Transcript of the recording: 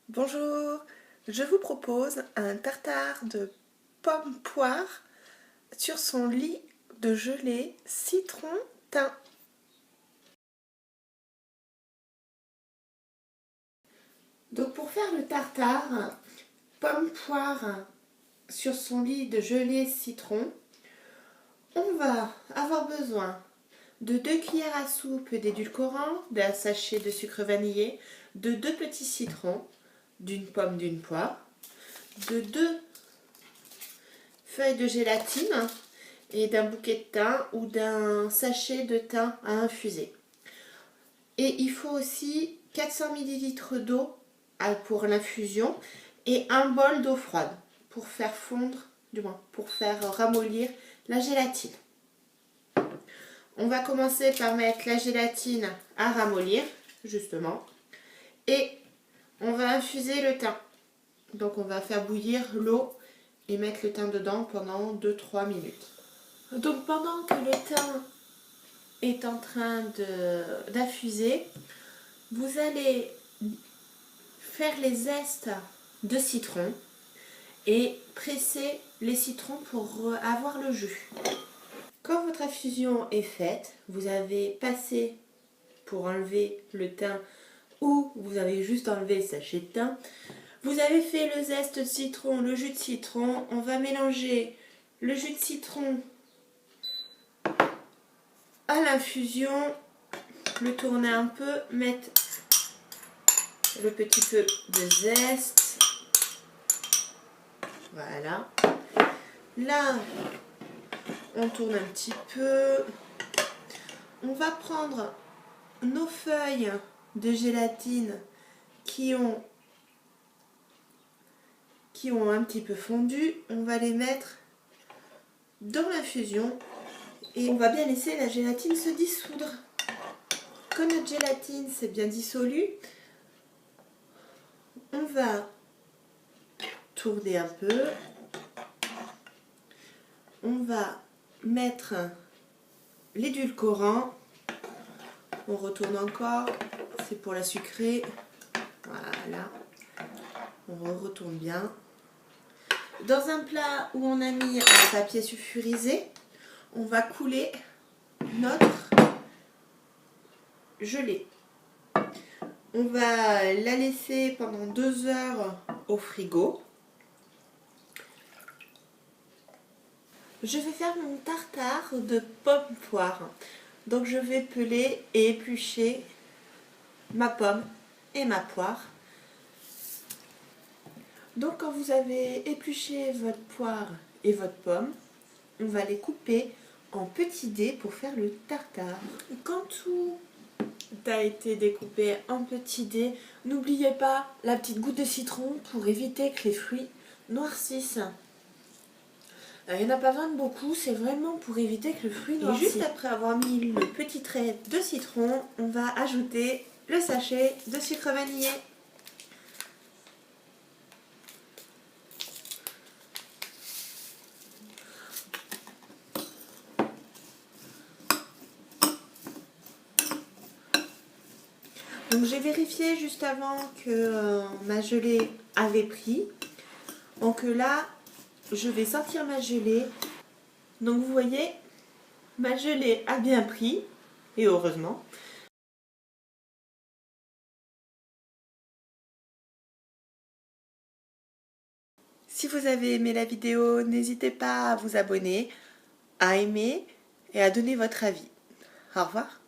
Bonjour, je vous propose un tartare de pommes poire sur son lit de gelée citron thym. Donc pour faire le tartare pommes poire sur son lit de gelée citron, on va avoir besoin de 2 cuillères à soupe d'édulcorant, d'un sachet de sucre vanillé, de 2 petits citrons, d'une pomme d'une poire, de 2 feuilles de gélatine et d'un bouquet de thym ou d'un sachet de thym à infuser. Et il faut aussi 400 ml d'eau pour l'infusion et un bol d'eau froide pour faire fondre, pour faire ramollir la gélatine. On va commencer par mettre la gélatine à ramollir, justement, et on va infuser le thym. Donc on va faire bouillir l'eau et mettre le thym dedans pendant 2-3 minutes. Donc pendant que le thym est en train d'infuser, vous allez faire les zestes de citron et presser les citrons pour avoir le jus. Quand votre infusion est faite, vous avez passé pour enlever le thym ou vous avez juste enlevé le sachet de thym. Vous avez fait le zeste de citron, le jus de citron. On va mélanger le jus de citron à l'infusion, le tourner un peu, mettre le petit peu de zeste. Voilà. Là, on tourne un petit peu. On va prendre nos feuilles de gélatine qui ont un petit peu fondu. On va les mettre dans l'infusion et on va bien laisser la gélatine se dissoudre. Quand notre gélatine s'est bien dissolue, on va tourner un peu. On va mettre l'édulcorant. On retourne encore. C'est pour la sucrée. Voilà. On retourne bien. Dans un plat où on a mis un papier sulfurisé, on va couler notre gelée. On va la laisser pendant 2 heures au frigo. Je vais faire mon tartare de pommes poire. Donc je vais peler et éplucher ma pomme et ma poire. Donc quand vous avez épluché votre poire et votre pomme, on va les couper en petits dés pour faire le tartare. Quand tout a été découpé en petits dés, n'oubliez pas la petite goutte de citron pour éviter que les fruits noircissent. Il n'y en a pas besoin de beaucoup, c'est vraiment pour éviter que le fruit noircisse. Et juste après avoir mis le petit trait de citron, on va ajouter le sachet de sucre vanillé. Donc j'ai vérifié juste avant que ma gelée avait pris. Donc là, je vais sortir ma gelée. Donc vous voyez, ma gelée a bien pris, et heureusement. Si vous avez aimé la vidéo, n'hésitez pas à vous abonner, à aimer et à donner votre avis. Au revoir.